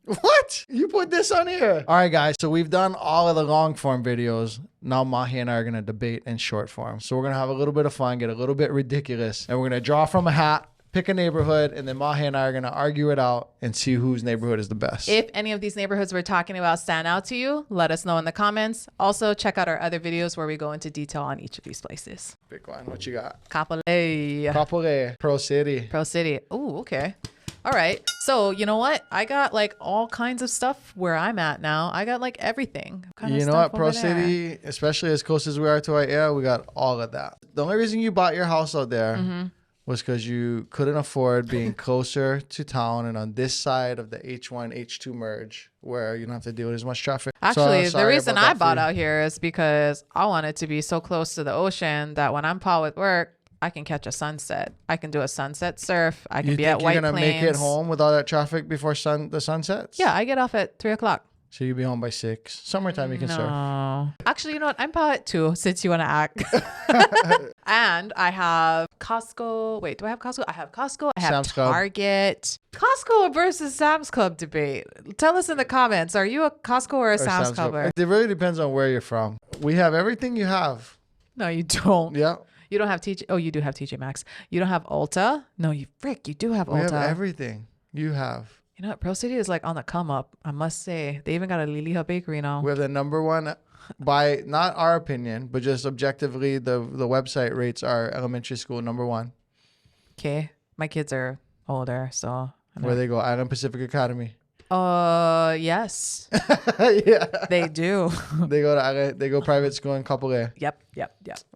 What? You put this on here. All right, guys. So we've done all of the long form videos. Now Mahe and I are going to debate in short form. So we're going to have a little bit of fun, get a little bit ridiculous. And we're going to draw from a hat, pick a neighborhood, and then Mahe and I are going to argue it out and see whose neighborhood is the best. If any of these neighborhoods we're talking about stand out to you, let us know in the comments. Also, check out our other videos where we go into detail on each of these places. Big one. What you got? Kapolei. Kapolei. Pro City. Pro City. Oh, okay. All right. So, you know what? I got like all kinds of stuff where I'm at now. I got like everything. You know what? Pro City, especially as close as we are to Aiea, we got all of that. The only reason you bought your house out there was because you couldn't afford being closer to town and on this side of the H1, H2 merge where you don't have to deal with as much traffic. Actually, the reason I bought out here is because I wanted to be so close to the ocean that when I'm paused with work, I can catch a sunset. I can do a sunset surf. I can be at White Plains. You think you're going to make it home with all that traffic before the sun sets? Yeah, I get off at 3 o'clock. So you'll be home by 6. Summertime, you can surf. Actually, you know what? I'm paused at 2 since you want to act. And I have Costco. Wait, do I have Costco? I have Costco. I have Sam's Club. Target. Costco versus Sam's Club debate. Tell us in the comments. Are you a Costco or a Sam's Clubber? It really depends on where you're from. We have everything you have. No, you don't. Yeah. You don't have TJ. Oh, you do have TJ Maxx. You don't have Ulta. No, you do have Ulta. We have everything you have. You know what? Pro City is like on the come up. I must say, they even got a Liliha bakery now. We have the number one by not our opinion, but just objectively, the website rates our elementary school number one. Okay, my kids are older, so where they go, Island Pacific Academy. Yes. Yeah, they do. They go private school in Kapolei. Yep.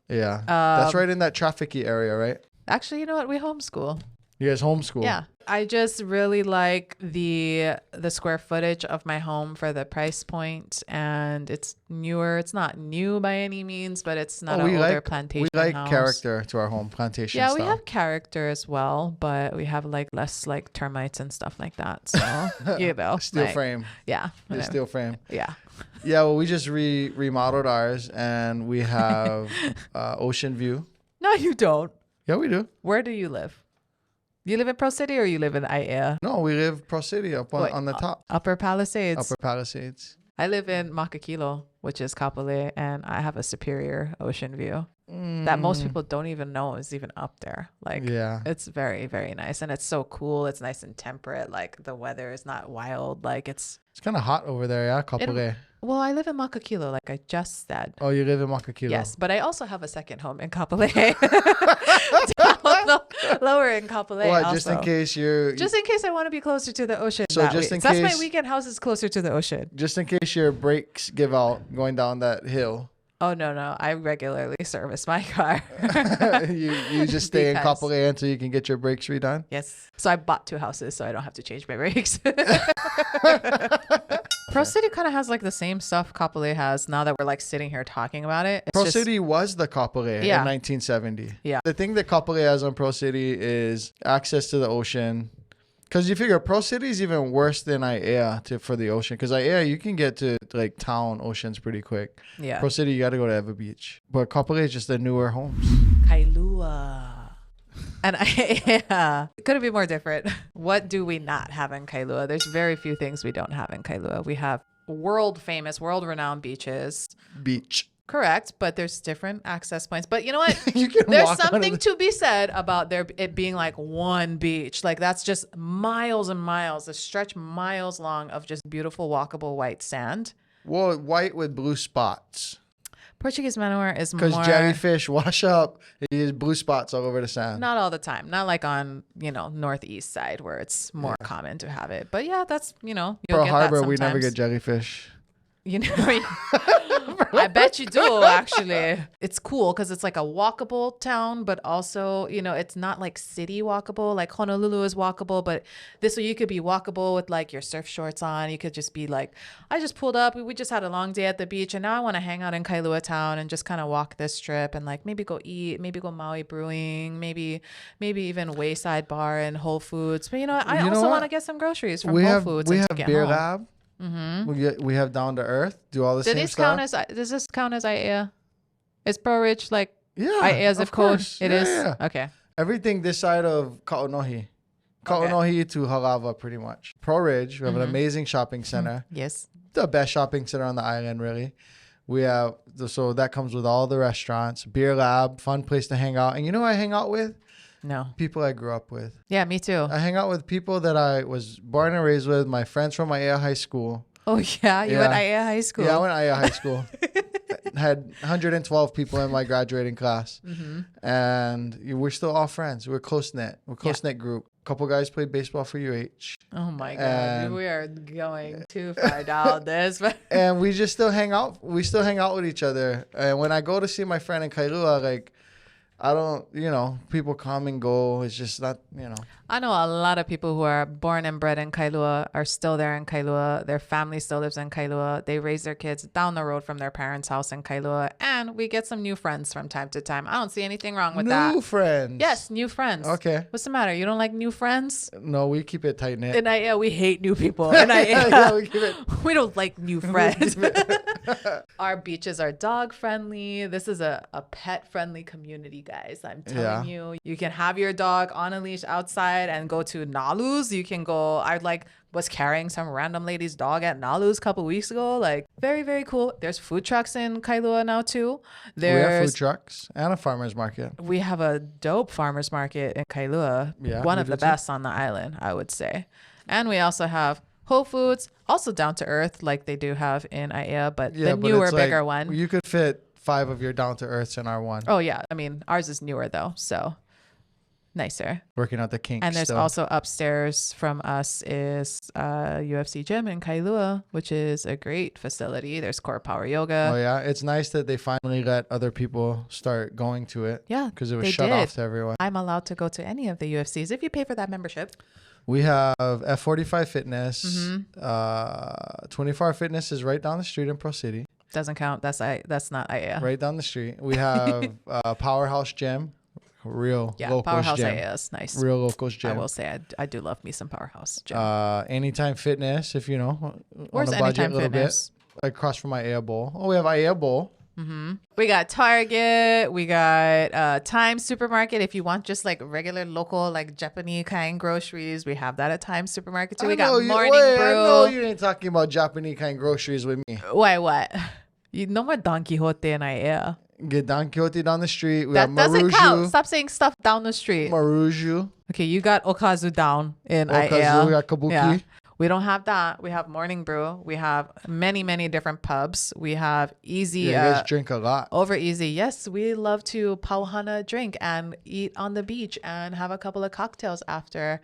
Yeah, that's right in that trafficky area, right? Actually, you know what? We homeschool. You guys homeschool? Yeah. I just really like the square footage of my home for the price point, and it's newer. It's not new by any means, but it's not an older plantation We like house. Character to our home, plantation Yeah, style. we have character as well, but we have like less like termites and stuff like that. So, you know. Steel frame. Yeah. The steel frame. Yeah. Yeah, well, we just remodeled ours, and we have ocean view. No, you don't. Yeah, we do. Where do you live? You live in Pro City or you live in Aiea? No, we live Pro City up on the top. Upper Palisades. Upper Palisades. I live in Makakilo, which is Kapolei, and I have a superior ocean view that most people don't even know is even up there. Like, it's very, very nice, and it's so cool. It's nice and temperate. Like, the weather is not wild. Like, it's kind of hot over there, yeah, Kapolei. Well, I live in Makakilo, like I just said. Oh, you live in Makakilo? Yes, but I also have a second home in Kapolei. Lower in Kapolei. What, also. just in case I want to be closer to the ocean. So that's my weekend house is closer to the ocean. Just in case your brakes give out going down that hill. Oh, no. I regularly service my car. you just stay in Kapolei until you can get your brakes redone? Yes. So I bought 2 houses so I don't have to change my brakes. Pro City kind of has like the same stuff Kapolei has now that we're like sitting here talking about it. Pro City was the Kapolei in 1970. Yeah. The thing that Kapolei has on Pro City is access to the ocean. Because you figure Pro City is even worse than Aiea for the ocean. Because Aiea, you can get to like town oceans pretty quick. Yeah. Pro City, you got to go to Eva Beach. But Kapolei is just the newer homes. Kailua. And Aiea. Could it be more different? What do we not have in Kailua? There's very few things we don't have in Kailua. We have world famous, world renowned beaches. Beach. Correct, but there's different access points. But you know what? There's something to be said about it being like one beach. Like that's just miles and miles, a stretch miles long of just beautiful walkable white sand. Well, white with blue spots. Portuguese manure is more... Because jellyfish wash up, there's blue spots all over the sand. Not all the time. Not like on, northeast side where it's more common to have it. But yeah, that's, you'll Pearl get Harbor, that we never get jellyfish. I bet you do, actually. It's cool because it's like a walkable town, but also, it's not like city walkable. Like Honolulu is walkable, but this way you could be walkable with like your surf shorts on. You could just be like, I just pulled up. We just had a long day at the beach and now I want to hang out in Kailua town and just kind of walk this strip and like maybe go eat, maybe go Maui Brewing, maybe even Wayside Bar and Whole Foods. But I also want to get some groceries from Whole Foods. We have Beer Lab. Mm-hmm. We have Down to Earth. Do all the same stuff. Does this count as Aiea? Is Pro Rich like Aiea zip code? It is? Yeah. Okay. Everything this side of Kaonohi Kaunohi to Halava, pretty much. Pro Ridge, we have an amazing shopping center. Yes. The best shopping center on the island, really. We have, so that comes with all the restaurants. Beer Lab, fun place to hang out. And you know who I hang out with? No. People I grew up with. Yeah, me too. I hang out with people that I was born and raised with, my friends from Aiea High School. Oh, yeah? You went Aiea High School? Yeah, I went Aiea High School. Had 112 people in my graduating class. And we're still all friends. We're close-knit. We're a close-knit group. A couple guys played baseball for UH. Oh, my God. We are going too far down this. And we just still hang out. We still hang out with each other. And when I go to see my friend in Kailua, like, I don't, people come and go. It's just not, I know a lot of people who are born and bred in Kailua are still there in Kailua. Their family still lives in Kailua. They raise their kids down the road from their parents' house in Kailua. And we get some new friends from time to time. I don't see anything wrong with that. New friends? Yes, new friends. Okay. What's the matter? You don't like new friends? No, we keep it tight-knit. In Aiea, we hate new people. In Aiea, Yeah, we keep it. We don't like new friends. Our beaches are dog friendly. This is a pet friendly community, guys. I'm telling you. You can have your dog on a leash outside and go to Nalu's. You can go. Was carrying some random lady's dog at Nalu's a couple weeks ago. Like, very, very cool. There's food trucks in Kailua now too. We have food trucks and a farmer's market. We have a dope farmer's market in Kailua. Yeah, one of the best on the island, I would say. And we also have Whole Foods, also down to earth like they do have in Aiea, but the newer, bigger one. You could fit 5 of your down to earths in our one. Oh yeah, I mean ours is newer though, so nicer. Working out the kinks. And there's also upstairs from us is UFC gym in Kailua, which is a great facility. There's core power yoga. Oh yeah, it's nice that they finally let other people start going to it. Yeah, because it was shut off to everyone. I'm allowed to go to any of the UFCs if you pay for that membership. We have F45 Fitness. 24 Fitness is right down the street in Pro City. Doesn't count. That's not Aiea. Right down the street. We have Powerhouse Gym. Real locals Powerhouse gym. Aiea is nice. Real locals gym. I will say I do love me some Powerhouse gym. Anytime Fitness, if Where's on a budget Anytime a little Fitness? bit. Across from Aiea Bowl. Oh, we have Aiea Bowl. We got Target. We got Times Supermarket. If you want just like regular local like Japanese kind groceries, we have that at Times Supermarket too. We got Morning Brew. I know you ain't talking about Japanese kind groceries with me. Why what? You know more Don Quixote in Aiea. Get Don Quixote down the street. We That have doesn't Maruju. count. Stop saying stuff down the street. Maruju. Okay, you got Okazu down in Okazu, Aiea. we got Kabuki. Yeah. We don't have that. We have Morning Brew. We have many, many different pubs. We have easy. Yeah, you guys drink a lot. Over easy. Yes, we love to pauhana drink and eat on the beach and have a couple of cocktails after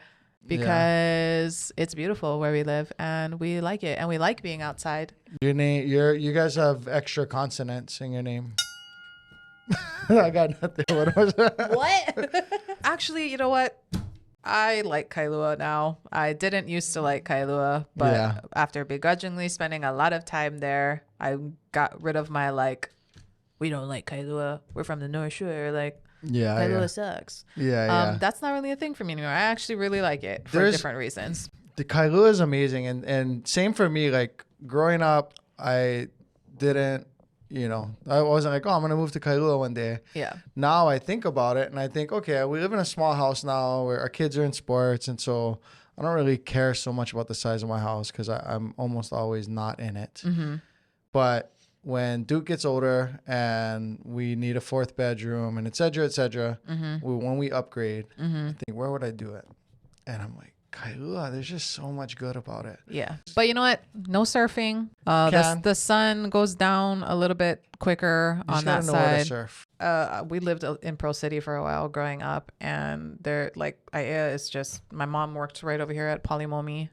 because it's beautiful where we live and we like it and we like being outside. Your name, you guys have extra consonants in your name. I got nothing. What was that? What? Actually, you know what? I like Kailua now. I didn't used to like Kailua, but after begrudgingly spending a lot of time there, I got rid of my we don't like Kailua. We're from the North Shore. Kailua sucks. That's not really a thing for me anymore. I actually really like it for different reasons. The Kailua is amazing, and same for me. Like growing up, I didn't. I wasn't like, oh, I'm going to move to Kailua one day. Yeah. Now I think about it and I think, okay, we live in a small house now where our kids are in sports. And so I don't really care so much about the size of my house because I'm almost always not in it. But when Duke gets older and we need a 4th bedroom and et cetera, when we upgrade, I think, where would I do it? And I'm like, Kailua, there's just so much good about it. Yeah. But you know what? No surfing. The sun goes down a little bit quicker on that side. Where to surf. We lived in Pro City for a while growing up, and there, Aiea is just, my mom worked right over here at Polimomi.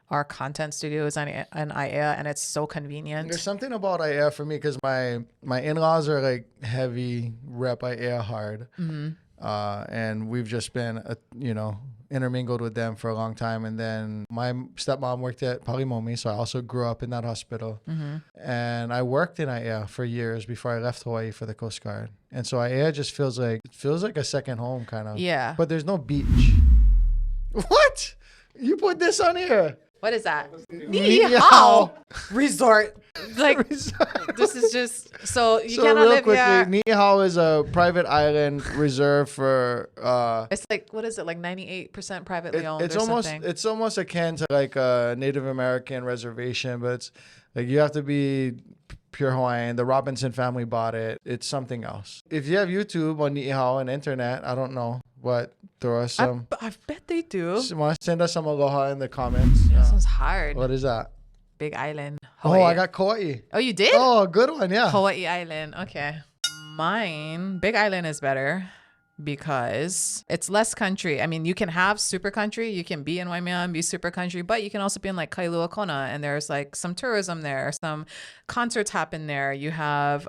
Our content studio is in Aiea, and it's so convenient. There's something about Aiea for me because my in-laws are heavy rep Aiea hard. And we've just been, intermingled with them for a long time. And then my stepmom worked at Polimomi, so I also grew up in that hospital. And I worked in Aiea for years before I left Hawaii for the Coast Guard. And so Aiea just feels like a second home kind of. Yeah. But there's no beach. What? You put this on here. What is that? Ni Ni hao. hao resort. Like this is just so you cannot real live quickly, here. Ni hao is a private island reserved for. It's like what is it? Like 98% privately owned It's or almost something. it's almost akin to like a Native American reservation, but it's like you have to be pure Hawaiian. The Robinson family bought it. It's something else. If you have YouTube on Ni'ihau and internet, I don't know, but throw us some. I bet they do. Send us some aloha in the comments. This one's hard. What is that? Big Island. Oh, Hawaii. I got Kauai. Oh, you did? Oh, good one. Yeah. Hawaii Island. Okay. Mine, Big Island is better because it's less country. I mean, you can have super country. You can be in Waimea and be super country, but you can also be in like Kailua Kona and there's like some tourism there. Some concerts happen there. You have,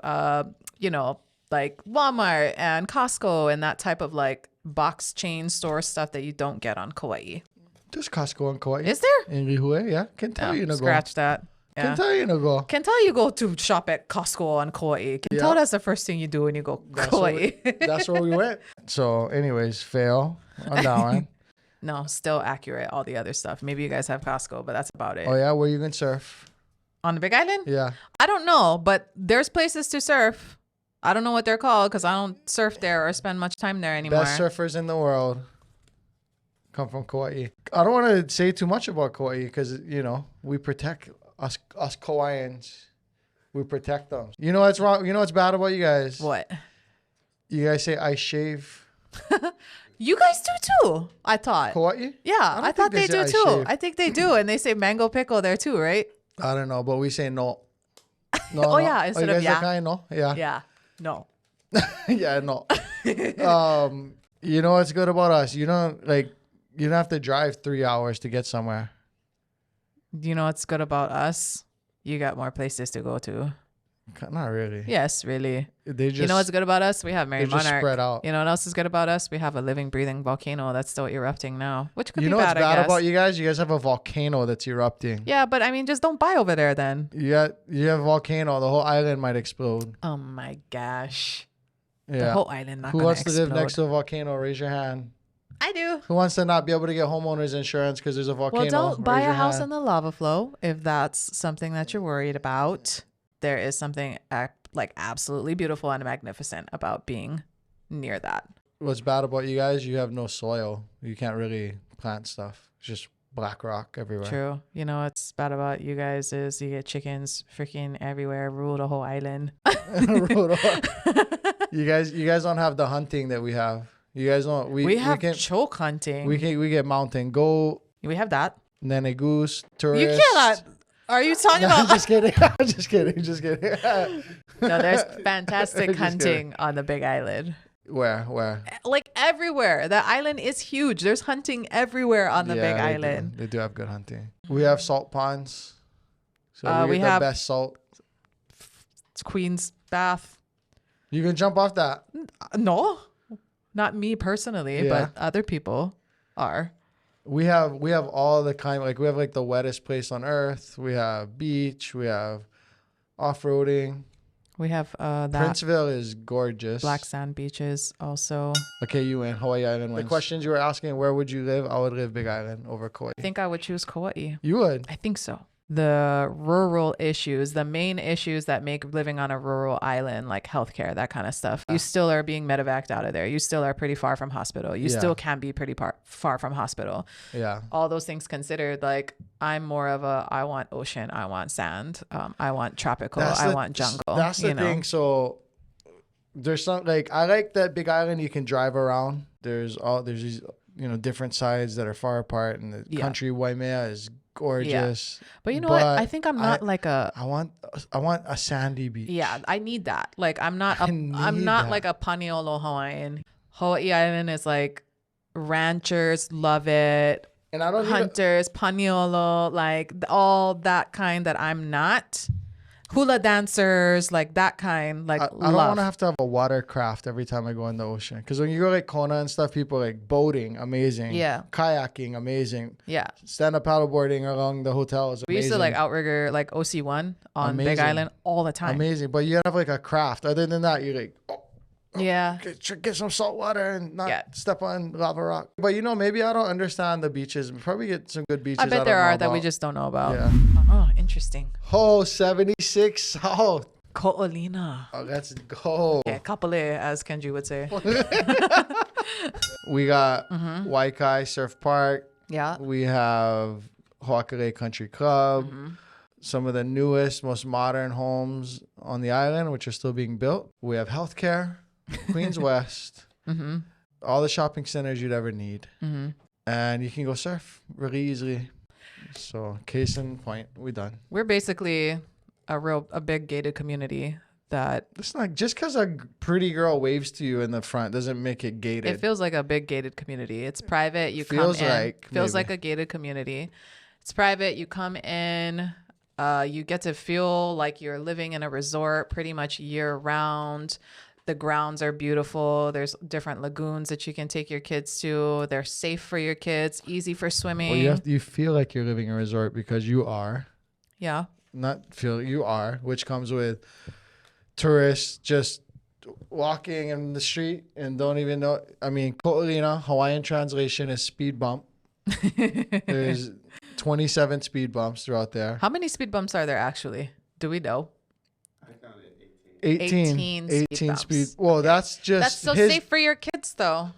like Walmart and Costco and that type of like box chain store stuff that you don't get on Kauai. There's Costco in Kauai. Is there? In Lihue, yeah. Can tell you no go. Scratch that. Yeah. Can tell you no go. Can tell you go to shop at Costco on Kauai. Can tell that's the first thing you do when you go Kauai. That's where we went. So, anyways, fail on that one. No, still accurate. All the other stuff. Maybe you guys have Costco, but that's about it. Oh yeah, where you can surf? On the Big Island? Yeah. I don't know, but there's places to surf. I don't know what they're called because I don't surf there or spend much time there anymore. Best surfers in the world come from Kauai. I don't want to say too much about Kauai because we protect us Kauaians. We protect them. You know what's wrong? You know what's bad about you guys? What? You guys say I shave. You guys do too. I thought. Kauai? Yeah, I thought they do too. shave. I think they do, and they say mango pickle there too, right? I don't know, but we say no. No. Oh, no. yeah, instead you of guys yeah. like I know? Yeah. Yeah. No. Yeah, no. You know what's good about us? You don't have to drive 3 hours to get somewhere. You know what's good about us? You got more places to go to. Not really. Yes, really. They just, you know what's good about us? We have Mary they're just Monarch. spread out. You know what else is good about us? We have a living, breathing volcano that's still erupting now, which could be You know bad, what's I bad guess. about you guys? You guys have a volcano that's erupting. Yeah, but I mean, just don't buy over there then. You have a volcano. The whole island might explode. Oh my gosh. Yeah. The whole island not Who gonna wants to live explode. next to a volcano? Raise your hand. I do. Who wants to not be able to get homeowners insurance because there's a volcano? Well, don't buy Raise a your house hand. in the lava flow if that's something that you're worried about. There is something like absolutely beautiful and magnificent about being near that. What's bad about you guys? You have no soil. You can't really plant stuff. It's just black rock everywhere. True. You know what's bad about you guys is you get chickens freaking everywhere, rule the whole island. You guys don't have the hunting that we have. You guys don't. We have choke hunting. We get mountain goat, We have that. then a goose, tourist. You cannot. Are you talking No, I'm about? just kidding. I'm just kidding. No, there's fantastic Just hunting kidding. on the Big Island. Where? Like everywhere. The island is huge. There's hunting everywhere on the Big they Island. do. They do have good hunting. We have salt ponds. So We we have have- the best salt. It's Queen's Bath. You can jump off that. No, not me personally, Yeah. but other people are. We have all the kind, like we have like the wettest place on earth. We have beach. We have off-roading. We have that Princeville is gorgeous. black sand beaches also. Okay, you win. Hawaii Island wins. The questions you were asking, where would you live? I would live Big Island over Kauai. I think I would choose Kauai. You would. I think so. The rural issues, the main issues that make living on a rural island, like healthcare, that kind of stuff. You still are being medevaced out of there. You still are pretty far from hospital. You Yeah. still can be pretty far from hospital. Yeah. All those things considered, like I'm more of I want ocean, I want sand, I want tropical, I want jungle. That's the thing. So there's some I like that Big Island. You can drive around. There's these different sides that are far apart, and the country Waimea is gorgeous. But you know what? I think I'm not I want a sandy beach. Yeah, I need that. Like I'm not need that. like a Paniolo Hawaiian. Hawaii Island is like ranchers love it. And I don't Hunters, Paniolo, like all that kind that I'm not. Hula dancers, like that kind, like I don't love. want to have to have a watercraft every time I go in the ocean. Because when you go like Kona and stuff, people like boating, amazing. Yeah. Kayaking, amazing. Yeah. Stand-up paddleboarding along the hotel is amazing. We used to like outrigger like OC1 on Big Amazing. Island all the time. Amazing. But you have like a craft. Other than that, you're like, Yeah. Get some salt water and not step on lava rock. But maybe I don't understand the beaches. We probably get some good beaches. I bet there are that we just don't know about. Yeah. Oh, interesting. Oh, 76. Oh, Koolina. let's go. Yeah, Kapolei, as Kenji would say. We got Waikai Surf Park. Yeah. We have Hawaii Country Club. Some of the newest, most modern homes on the island, which are still being built. We have healthcare, Queens West, all the shopping centers you'd ever need. And you can go surf really easily. So case in point, we done. We're basically a big gated community that it's not just because a pretty girl waves to you in the front doesn't make it gated. It feels like a big gated community. It's private. You feels come in. like feels maybe. like a gated community. It's private. You come in. You get to feel like you're living in a resort pretty much year round. The grounds are beautiful. There's different lagoons that you can take your kids to. They're safe for your kids, easy for swimming. Well, you feel like you're living in a resort because you are. Yeah. You are, which comes with tourists just walking in the street and don't even know. I mean, Koolina, Hawaiian translation is speed bump. There's 27 speed bumps throughout there. How many speed bumps are there actually? Do we know? I counted 18. 18 speed. Well, that's just That's so safe for your kids, though.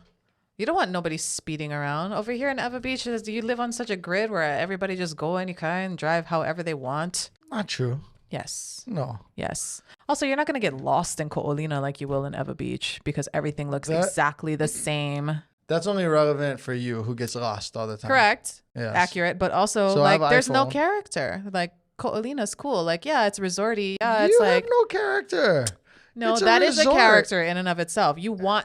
You don't want nobody speeding around. Over here in Eva Beach, do you live on such a grid where everybody just go and you can drive however they want? Not true. Yes. No. Yes. Also, you're not going to get lost in Koolina like you will in Eva Beach because everything looks exactly the same. That's only relevant for you who gets lost all the time. Correct. Yes. Accurate. But also, So I have there's no iPhone. character. Like, Koolina's cool. Like, yeah, it's resorty. Yeah, You it's have like... no character. No, It's a that is a resort. character in and of itself.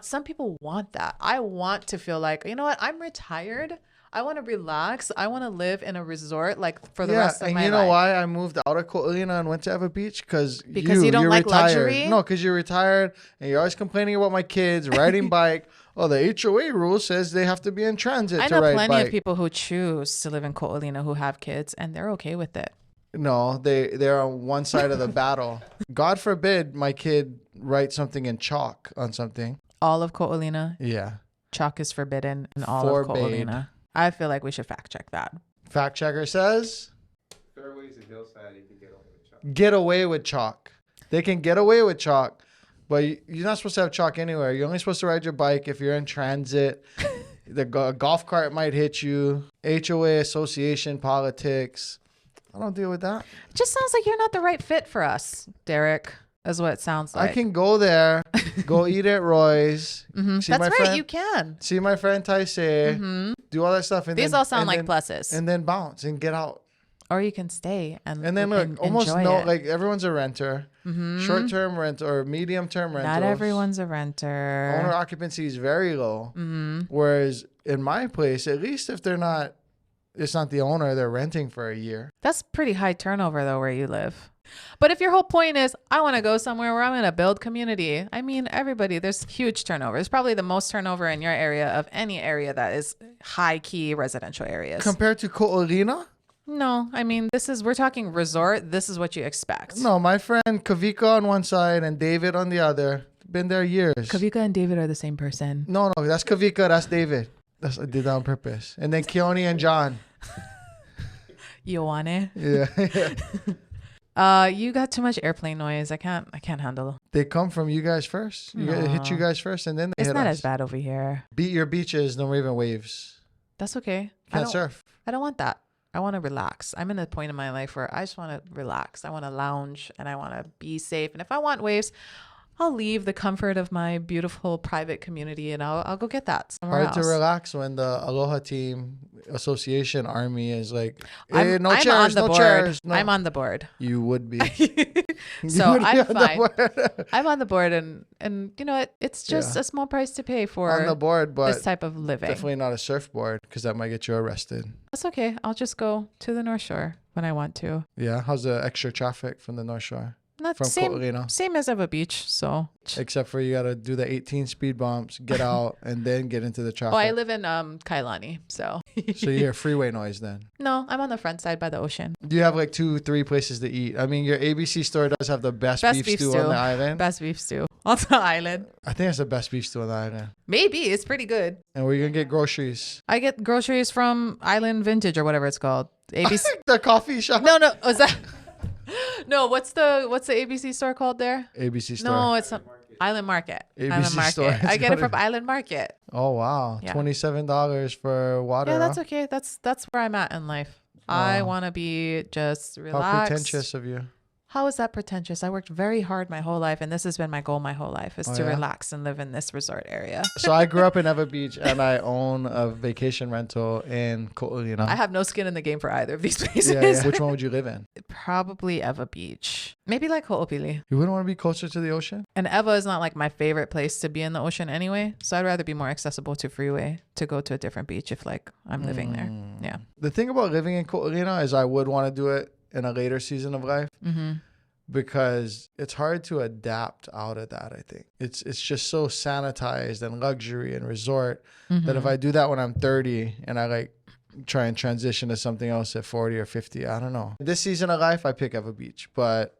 Some people want that. I want to feel like, you know what? I'm retired. I want to relax. I want to live in a resort like for the rest of my life. And you know why I moved out of Koolina and went to Eva Beach? Because you don't you're like retired. luxury? No, because you're retired and you're always complaining about my kids riding bike. Oh, the HOA rule says they have to be in transit I to know ride plenty bike. of people who choose to live in Koolina who have kids and they're okay with it. No, they're on one side of the battle. God forbid my kid write something in chalk on something. All of Koolina, Yeah. chalk is forbidden in all Forbade. of Koolina. I feel like we should fact check that. Fact checker says Fairways and hillside, you can get away with chalk. get away with chalk. They can get away with chalk, but you're not supposed to have chalk anywhere. You're only supposed to ride your bike if you're in transit. The golf cart might hit you. HOA, association, politics. I don't deal with that. It just sounds like you're not the right fit for us, Derek, is what it sounds like. I can go there, go eat at Roy's. See That's my right, friend, you can. see my friend Taisei, do all that stuff. And These then, all sound and like then, pluses. And then bounce and get out. Or you can stay and And then look, and almost enjoy no, it. like everyone's a renter. Short-term rent or medium-term rentals. Not everyone's a renter. Owner occupancy is very low. Whereas in my place, at least if it's not the owner, they're renting for a year. That's pretty high turnover though where you live. But if your whole point is I want to go somewhere where I'm going to build community, I mean there's huge turnover. It's probably the most turnover in your area of any area that is high key residential areas. Compared to Koolina? No, I mean we're talking resort. This is what you expect. No, my friend Kavika on one side and David on the other. Been there years. Kavika and David are the same person. No, that's Kavika. That's David. I did that on purpose. And then Keone and John. Ioane. Yeah. You got too much airplane noise. I can't handle. They come from you guys first. It hit you guys first, and then they It's hit not us. as bad over here. Beat your beaches, no even waves. That's okay. Can't surf. I don't want that. I want to relax. I'm in a point in my life where I just want to relax. I want to lounge and I want to be safe. And if I want waves, I'll leave the comfort of my beautiful private community and I'll go get that somewhere Hard else. to relax when the Aloha Team Association Army is like, I'm hey, no on chairs, the no board. chairs. No. I'm on the board. You would be. So would be I'm on the fine. board. I'm on the board and you know what? It's just Yeah. a small price to pay for On the board, but this type of living. definitely not a surfboard because that might get you arrested. That's okay. I'll just go to the North Shore when I want to. Yeah. How's the extra traffic from the North Shore? Not from same, Koolina. same as Eva Beach. So. Except for you got to do the 18 speed bumps, get out, and then get into the traffic. Oh, I live in Kailani, so. So you hear freeway noise then. No, I'm on the front side by the ocean. Do you have like 2-3 places to eat? I mean, your ABC store does have the best beef stew on the island. Best beef stew on the island. I think that's the best beef stew on the island. Maybe. It's pretty good. And where you going to get groceries? I get groceries from Island Vintage or whatever it's called. ABC. The coffee shop? No. Was that? No, what's the ABC store called there? ABC store. No, it's Island Market. ABC Island Market. store. I get it from Island Market. Oh, wow. Yeah. $27 for water. Yeah, that's okay. That's where I'm at in life. I want to be just relaxed. How pretentious of you. How is that pretentious? I worked very hard my whole life, and this has been my goal my whole life, is to yeah? relax and live in this resort area. So I grew up in Eva Beach, and I own a vacation rental in Koolina. I have no skin in the game for either of these places. Yeah. Which one would you live in? Probably Eva Beach. Maybe like Ho'opili. You wouldn't want to be closer to the ocean? And Eva is not like my favorite place to be in the ocean anyway. So I'd rather be more accessible to freeway to go to a different beach if like I'm living there. Yeah. The thing about living in Koolina is I would want to do it in a later season of life. Mm-hmm. Because it's hard to adapt out of that. I think it's just so sanitized and luxury and resort that if I do that when I'm 30 and I like try and transition to something else at 40 or 50, I don't know. This season of life, I pick Eva Beach, but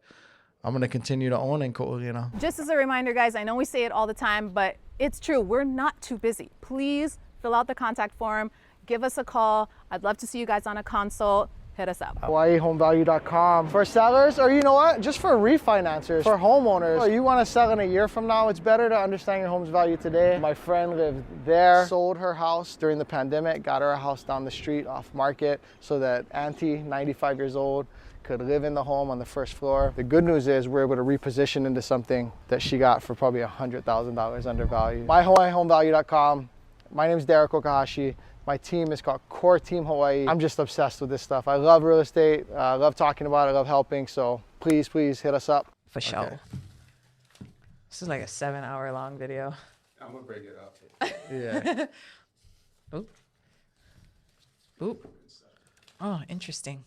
I'm going to continue to own in Koolina. Just as a reminder, guys, I know we say it all the time, but it's true. We're not too busy. Please fill out the contact form. Give us a call. I'd love to see you guys on a consult. Hit us up. HawaiiHomeValue.com. For sellers, or you know what, just for refinancers, for homeowners. You want to sell in a year from now, it's better to understand your home's value today. My friend lived there, sold her house during the pandemic, got her a house down the street off market so that Auntie, 95 years old, could live in the home on the first floor. The good news is we're able to reposition into something that she got for probably $100,000 undervalued. MyHawaiiHomeValue.com. My name is Derek Okahashi. My team is called Core Team Hawaii. I'm just obsessed with this stuff. I love real estate. I love talking about it. I love helping. So please hit us up. For sure. Okay. This is like a 7-hour long video. I'm gonna break it up. Yeah. Oop. Oh, interesting.